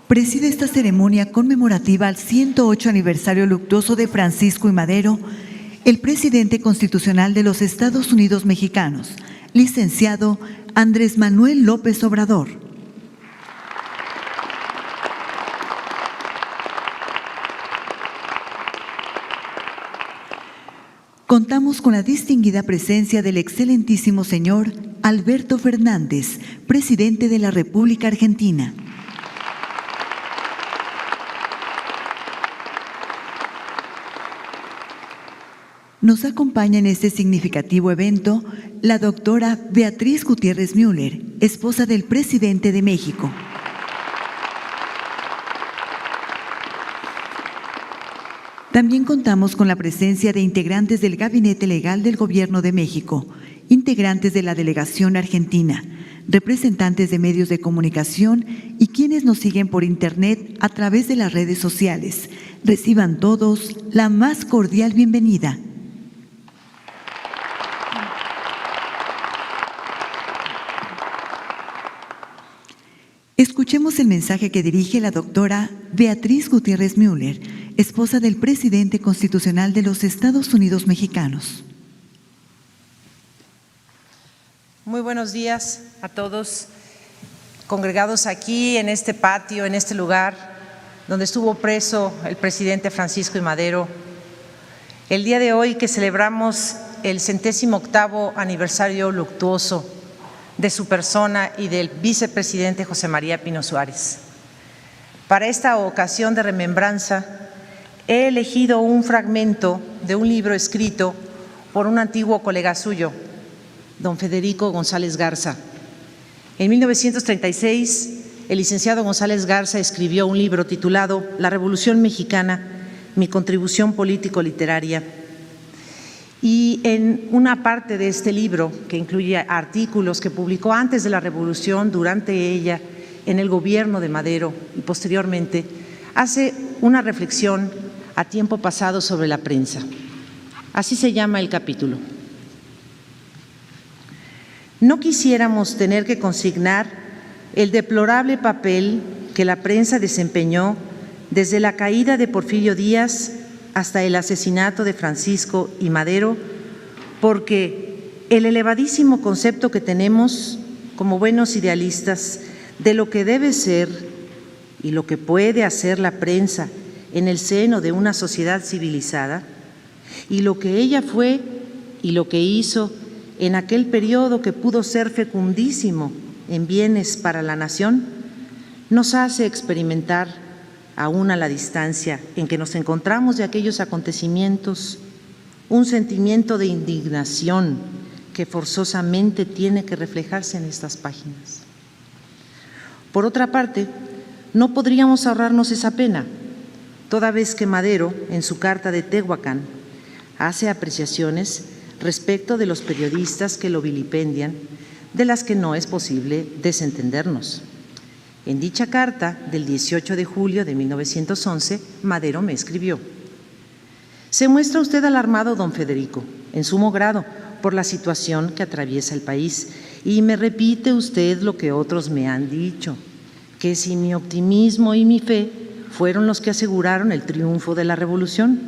Preside esta ceremonia conmemorativa al 108 aniversario luctuoso de Francisco I. Madero, el presidente constitucional de los Estados Unidos mexicanos, licenciado Andrés Manuel López Obrador. Contamos con la distinguida presencia del excelentísimo señor Alberto Fernández, presidente de la República Argentina. Nos acompaña en este significativo evento la doctora Beatriz Gutiérrez Müller, esposa del presidente de México. También contamos con la presencia de integrantes del Gabinete Legal del Gobierno de México, integrantes de la delegación argentina, representantes de medios de comunicación y quienes nos siguen por Internet a través de las redes sociales. Reciban todos la más cordial bienvenida. Escuchemos el mensaje que dirige la doctora Beatriz Gutiérrez Müller, esposa del presidente constitucional de los Estados Unidos mexicanos. Muy buenos días a todos congregados aquí en este patio, en este lugar donde estuvo preso el presidente Francisco I. Madero. El día de hoy que celebramos el 108º aniversario luctuoso de su persona y del vicepresidente José María Pino Suárez. Para esta ocasión de remembranza, he elegido un fragmento de un libro escrito por un antiguo colega suyo, don Federico González Garza. En 1936, el licenciado González Garza escribió un libro titulado La Revolución Mexicana, mi contribución político-literaria. Y en una parte de este libro, que incluye artículos que publicó antes de la Revolución, durante ella, en el gobierno de Madero y posteriormente, hace una reflexión a tiempo pasado sobre la prensa. Así se llama el capítulo. No quisiéramos tener que consignar el deplorable papel que la prensa desempeñó desde la caída de Porfirio Díaz hasta el asesinato de Francisco I. Madero, porque el elevadísimo concepto que tenemos como buenos idealistas de lo que debe ser y lo que puede hacer la prensa en el seno de una sociedad civilizada, y lo que ella fue y lo que hizo en aquel periodo que pudo ser fecundísimo en bienes para la nación, nos hace experimentar aún a la distancia en que nos encontramos de aquellos acontecimientos, un sentimiento de indignación que forzosamente tiene que reflejarse en estas páginas. Por otra parte, no podríamos ahorrarnos esa pena, toda vez que Madero, en su carta de Tehuacán, hace apreciaciones respecto de los periodistas que lo vilipendian, de las que no es posible desentendernos. En dicha carta del 18 de julio de 1911, Madero me escribió: «Se muestra usted alarmado, don Federico, en sumo grado, por la situación que atraviesa el país, y me repite usted lo que otros me han dicho, que si mi optimismo y mi fe fueron los que aseguraron el triunfo de la revolución,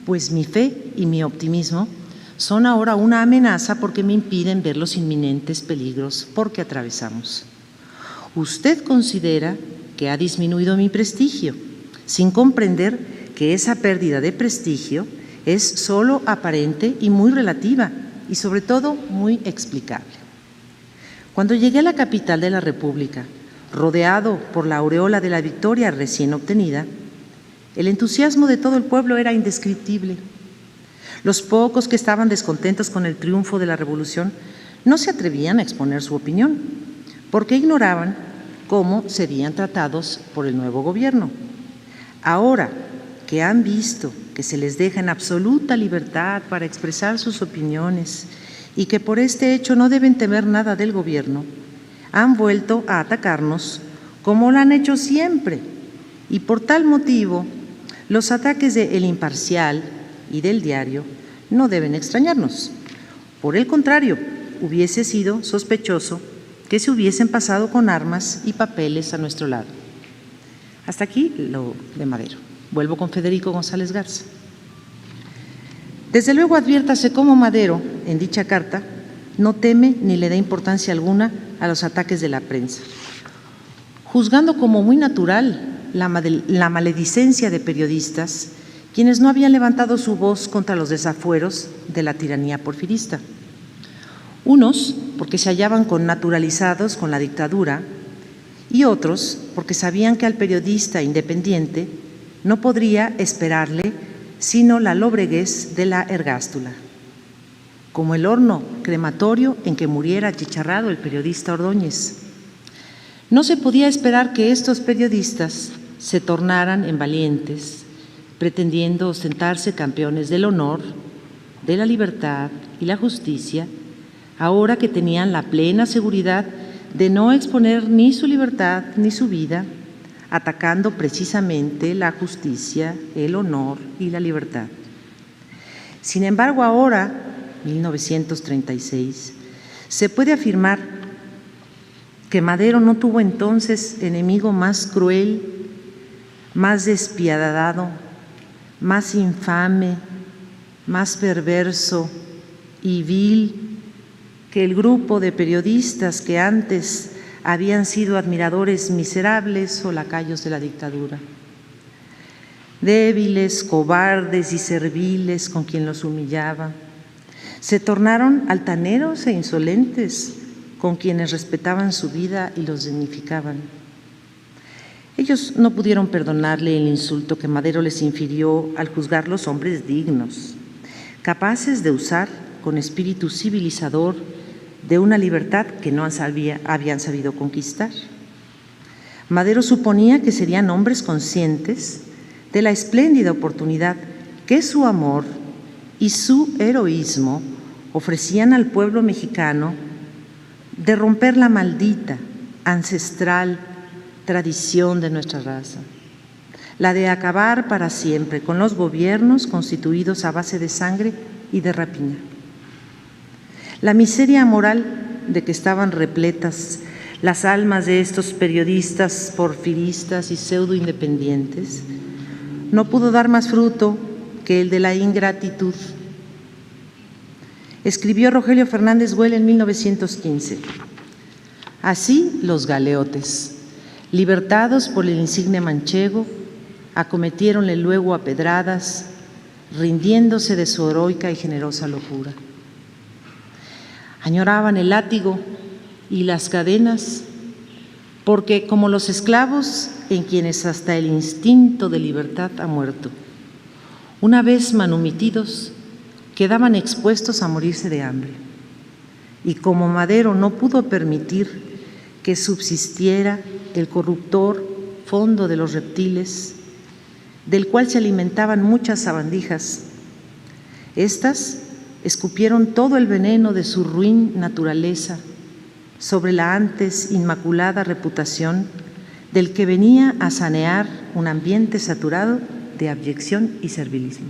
pues mi fe y mi optimismo son ahora una amenaza porque me impiden ver los inminentes peligros porque atravesamos. Usted considera que ha disminuido mi prestigio, sin comprender que esa pérdida de prestigio es solo aparente y muy relativa, y sobre todo muy explicable. Cuando llegué a la capital de la República, rodeado por la aureola de la victoria recién obtenida, el entusiasmo de todo el pueblo era indescriptible. Los pocos que estaban descontentos con el triunfo de la revolución no se atrevían a exponer su opinión, porque ignoraban cómo serían tratados por el nuevo gobierno. Ahora que han visto que se les deja en absoluta libertad para expresar sus opiniones y que por este hecho no deben temer nada del gobierno, han vuelto a atacarnos como lo han hecho siempre, y por tal motivo los ataques de El Imparcial y del Diario no deben extrañarnos. Por el contrario, hubiese sido sospechoso que se hubiesen pasado con armas y papeles a nuestro lado. Hasta aquí lo de Madero. Vuelvo con Federico González Garza. Desde luego adviértase cómo Madero, en dicha carta, no teme ni le da importancia alguna a los ataques de la prensa, juzgando como muy natural la maledicencia de periodistas, quienes no habían levantado su voz contra los desafueros de la tiranía porfirista. Unos porque se hallaban connaturalizados con la dictadura y otros porque sabían que al periodista independiente no podría esperarle sino la lobreguez de la ergástula, como el horno crematorio en que muriera achicharrado el periodista Ordóñez. No se podía esperar que estos periodistas se tornaran en valientes, pretendiendo ostentarse campeones del honor, de la libertad y la justicia, ahora que tenían la plena seguridad de no exponer ni su libertad ni su vida, atacando precisamente la justicia, el honor y la libertad. Sin embargo, ahora, 1936, se puede afirmar que Madero no tuvo entonces enemigo más cruel, más despiadado, más infame, más perverso y vil que el grupo de periodistas que antes habían sido admiradores miserables o lacayos de la dictadura. Débiles, cobardes y serviles con quien los humillaba, se tornaron altaneros e insolentes con quienes respetaban su vida y los dignificaban. Ellos no pudieron perdonarle el insulto que Madero les infirió al juzgarlos hombres dignos, capaces de usar con espíritu civilizador de una libertad que no habían sabido conquistar. Madero suponía que serían hombres conscientes de la espléndida oportunidad que su amor y su heroísmo ofrecían al pueblo mexicano de romper la maldita, ancestral tradición de nuestra raza, la de acabar para siempre con los gobiernos constituidos a base de sangre y de rapiña. La miseria moral de que estaban repletas las almas de estos periodistas porfiristas y pseudo-independientes no pudo dar más fruto que el de la ingratitud. Escribió Rogelio Fernández Güell en 1915. Así los galeotes, libertados por el insigne manchego, acometiéronle luego a pedradas, rindiéndose de su heroica y generosa locura. Añoraban el látigo y las cadenas, porque como los esclavos en quienes hasta el instinto de libertad ha muerto, una vez manumitidos, quedaban expuestos a morirse de hambre. Y como Madero no pudo permitir que subsistiera el corruptor fondo de los reptiles, del cual se alimentaban muchas sabandijas, estas escupieron todo el veneno de su ruin naturaleza sobre la antes inmaculada reputación del que venía a sanear un ambiente saturado de abyección y servilismo.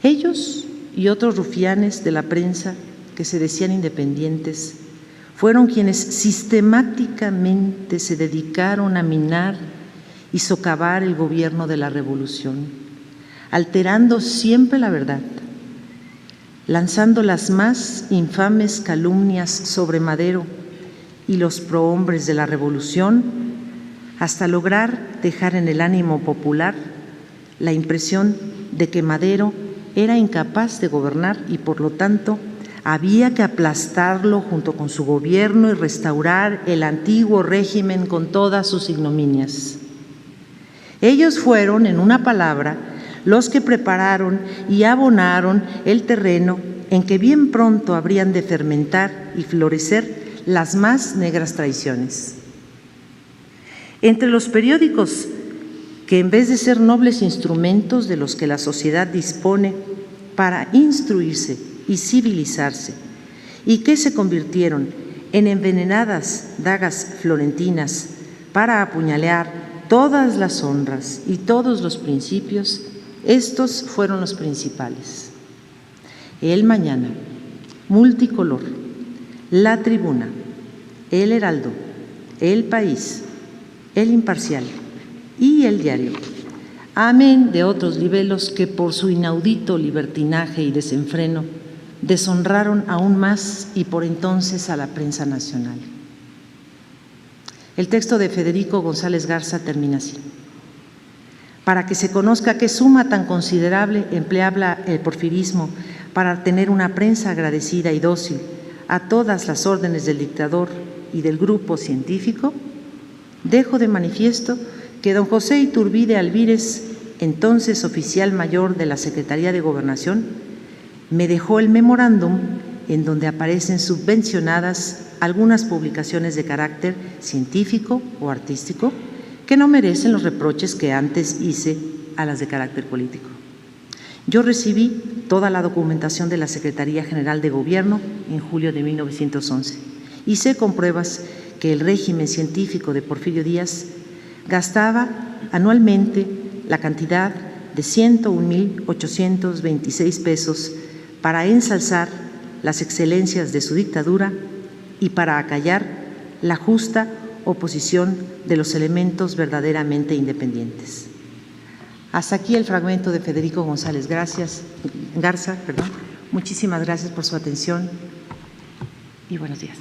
Ellos y otros rufianes de la prensa que se decían independientes fueron quienes sistemáticamente se dedicaron a minar y socavar el gobierno de la revolución, alterando siempre la verdad, lanzando las más infames calumnias sobre Madero y los prohombres de la revolución, hasta lograr dejar en el ánimo popular la impresión de que Madero era incapaz de gobernar y por lo tanto había que aplastarlo junto con su gobierno y restaurar el antiguo régimen con todas sus ignominias. Ellos fueron, en una palabra, los que prepararon y abonaron el terreno en que bien pronto habrían de fermentar y florecer las más negras traiciones. Entre los periódicos que en vez de ser nobles instrumentos de los que la sociedad dispone para instruirse y civilizarse, y que se convirtieron en envenenadas dagas florentinas para apuñalear todas las honras y todos los principios, estos fueron los principales: El Mañana, Multicolor, La Tribuna, El Heraldo, El País, El Imparcial, y el diario. Amén de otros libelos que por su inaudito libertinaje y desenfreno deshonraron aún más y por entonces a la prensa nacional. El texto de Federico González Garza termina así. Para que se conozca qué suma tan considerable empleaba el porfirismo para tener una prensa agradecida y dócil a todas las órdenes del dictador y del grupo científico, dejo de manifiesto que don José Iturbide Alvírez, entonces oficial mayor de la Secretaría de Gobernación, me dejó el memorándum en donde aparecen subvencionadas algunas publicaciones de carácter científico o artístico que no merecen los reproches que antes hice a las de carácter político. Yo recibí toda la documentación de la Secretaría General de Gobierno en julio de 1911 y sé con pruebas que el régimen científico de Porfirio Díaz gastaba anualmente la cantidad de 101,826 pesos para ensalzar las excelencias de su dictadura y para acallar la justa oposición de los elementos verdaderamente independientes. Hasta aquí el fragmento de Federico González Garza. Muchísimas gracias por su atención y buenos días.